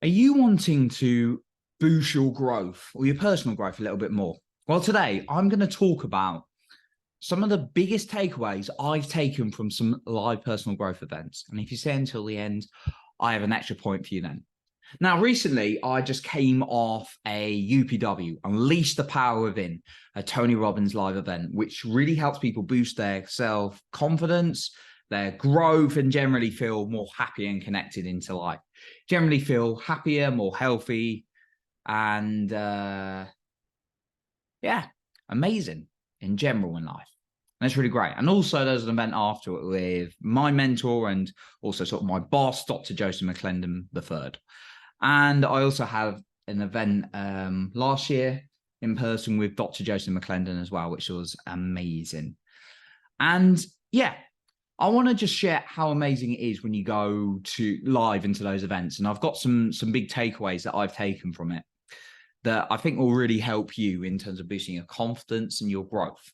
Are you wanting to boost your growth or your personal growth a little bit more? Well, today I'm going to talk about some of the biggest takeaways I've taken from some live personal growth events. And if you stay until the end, I have an extra point for you then. Now, recently, I just came off a UPW, Unleash the Power Within, a Tony Robbins live event, which really helps people boost their self-confidence, their growth, and generally feel more happy and connected into life. Generally feel happier, more healthy, and yeah, amazing in general in life. That's really great. And also there's an event after it with my mentor and also sort of my boss, Dr. Joseph McClendon III. And I also have an event last year in person with Dr. Joseph McClendon as well, which was amazing. And yeah, I want to just share how amazing it is when you go to live into those events. And I've got some big takeaways that I've taken from it that I think will really help you in terms of boosting your confidence and your growth.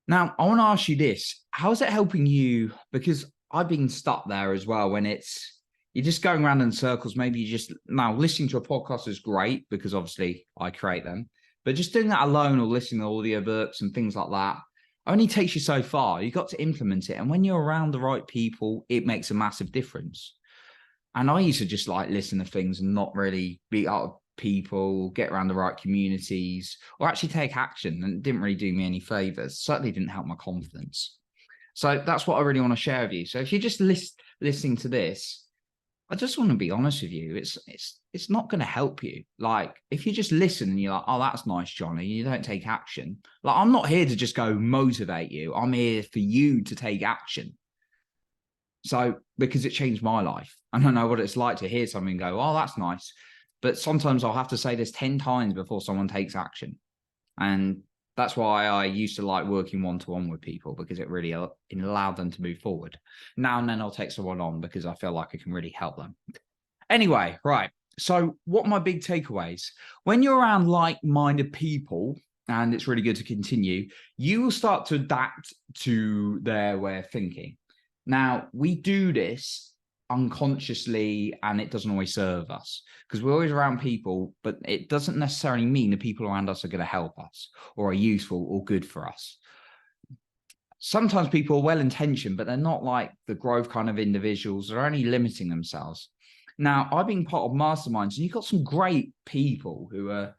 Now, I want to ask you this. How is it helping you? Because I've been stuck there as well when you're just going around in circles. Maybe now listening to a podcast is great because obviously I create them, but just doing that alone or listening to audiobooks and things like that only takes you so far. You've got to implement it. And when you're around the right people, it makes a massive difference. And I used to just like listen to things and not really be out of people, get around the right communities, or actually take action. And it didn't really do me any favors. Certainly didn't help my confidence. So that's what I really want to share with you. So if you're just listening to this, I just want to be honest with you. It's not going to help you. Like if you just listen and you're like, oh, that's nice, Johnny, you don't take action. Like I'm not here to just go motivate you. I'm here for you to take action. So because it changed my life. I don't know what it's like to hear something and go, oh, that's nice. But sometimes I'll have to say this 10 times before someone takes action. And that's why I used to like working one-to-one with people because it really allowed them to move forward. Now and then I'll take someone on because I feel like I can really help them. Anyway, right. So what are my big takeaways? When you're around like-minded people, and it's really good to continue, you will start to adapt to their way of thinking. Now, we do this unconsciously and it doesn't always serve us because we're always around people, but it doesn't necessarily mean the people around us are going to help us or are useful or good for us. Sometimes people are well-intentioned, but they're not like the growth kind of individuals. They're only limiting themselves. Now, I've been part of masterminds and you've got some great people who are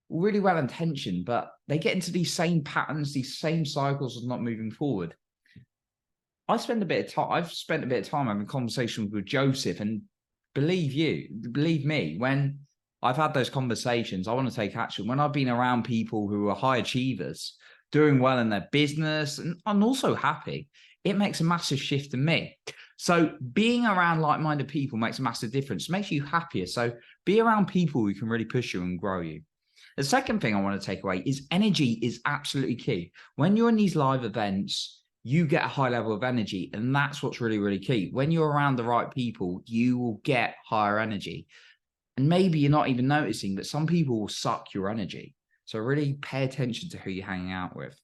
really well-intentioned, but they get into these same patterns, these same cycles of not moving forward. I've spent a bit of time having conversations with Joseph, and believe me, when I've had those conversations, I want to take action. When I've been around people who are high achievers, doing well in their business, and I'm also happy, it makes a massive shift in me. So being around like-minded people makes a massive difference. It makes you happier. So be around people who can really push you and grow you. The second thing I want to take away is energy is absolutely key. When you're in these live events, you get a high level of energy. And that's what's really, really key. When you're around the right people, you will get higher energy. And maybe you're not even noticing, but some people will suck your energy. So really pay attention to who you're hanging out with.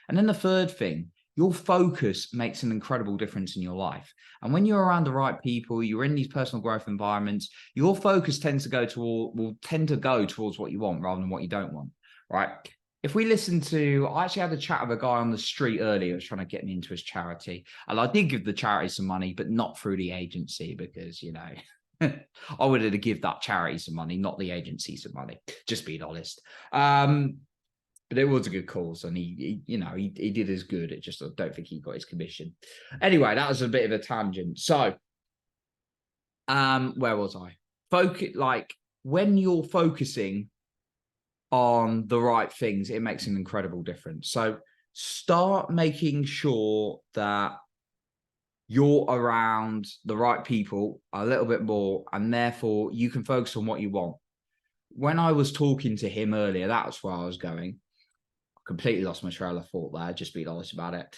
And then the third thing, your focus makes an incredible difference in your life. And when you're around the right people, you're in these personal growth environments, your focus will tend to go towards what you want rather than what you don't want, right? If we listen to, I actually had a chat with a guy on the street earlier who was trying to get me into his charity. And I did give the charity some money, but not through the agency because, you know, I would have to give that charity some money, not the agency some money, just being honest. But it was a good cause and he did as good. It just, I don't think he got his commission. Anyway, that was a bit of a tangent. So, where was I? Like when you're focusing on the right things, it makes an incredible difference. So start making sure that you're around the right people a little bit more, and therefore you can focus on what you want. When I was talking to him earlier, that's where I was going. I completely lost my trail of thought there, just being honest about it.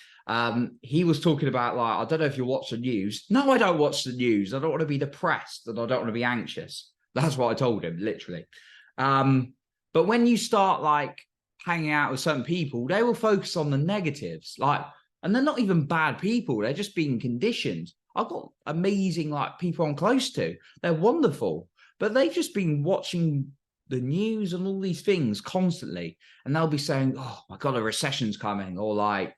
He was talking about, like, I don't know if you watch the news. No, I don't watch the news. I don't want to be depressed and I don't want to be anxious. That's what I told him, literally. But when you start like hanging out with certain people, they will focus on the negatives, and they're not even bad people. They're just being conditioned. I've got amazing like people I'm close to. They're wonderful, but they've just been watching the news and all these things constantly, and they'll be saying, "Oh my god, a recession's coming," or like,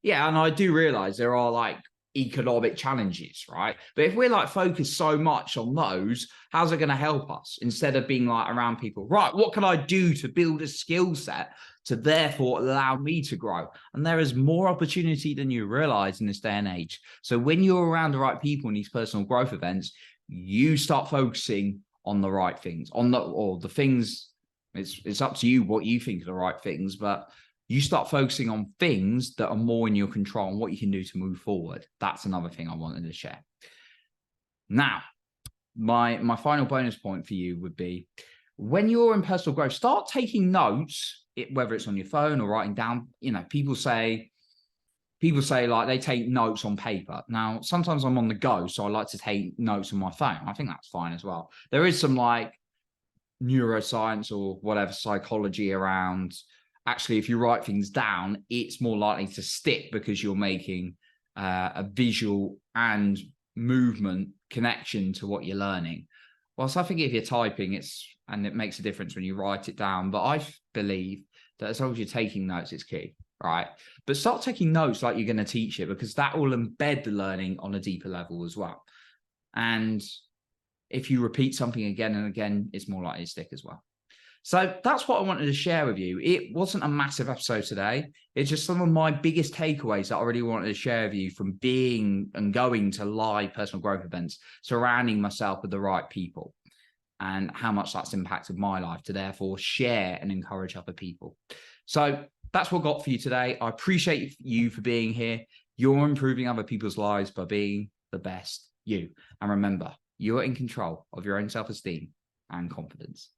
yeah. And I do realize there are like economic challenges, right? But if we're like focused so much on those, how's it going to help us instead of being like around people? Right, what can I do to build a skill set to therefore allow me to grow? And there is more opportunity than you realize in this day and age. So when you're around the right people in these personal growth events, you start focusing on the right things, on the things. It's up to you what you think are the right things, but you start focusing on things that are more in your control and what you can do to move forward. That's another thing I wanted to share. Now, my final bonus point for you would be, when you're in personal growth, start taking notes, whether it's on your phone or writing down. You know, people say like they take notes on paper. Now, sometimes I'm on the go, so I like to take notes on my phone. I think that's fine as well. There is some like neuroscience or whatever psychology around, actually, if you write things down, it's more likely to stick because you're making a visual and movement connection to what you're learning. Whilst I think if you're typing, it makes a difference when you write it down. But I believe that as long as you're taking notes, it's key, right? But start taking notes like you're going to teach it, because that will embed the learning on a deeper level as well. And if you repeat something again and again, it's more likely to stick as well. So that's what I wanted to share with you. It wasn't a massive episode today. It's just some of my biggest takeaways that I really wanted to share with you from being and going to live personal growth events, surrounding myself with the right people, and how much that's impacted my life to therefore share and encourage other people. So that's what I got for you today. I appreciate you for being here. You're improving other people's lives by being the best you. And remember, you are in control of your own self-esteem and confidence.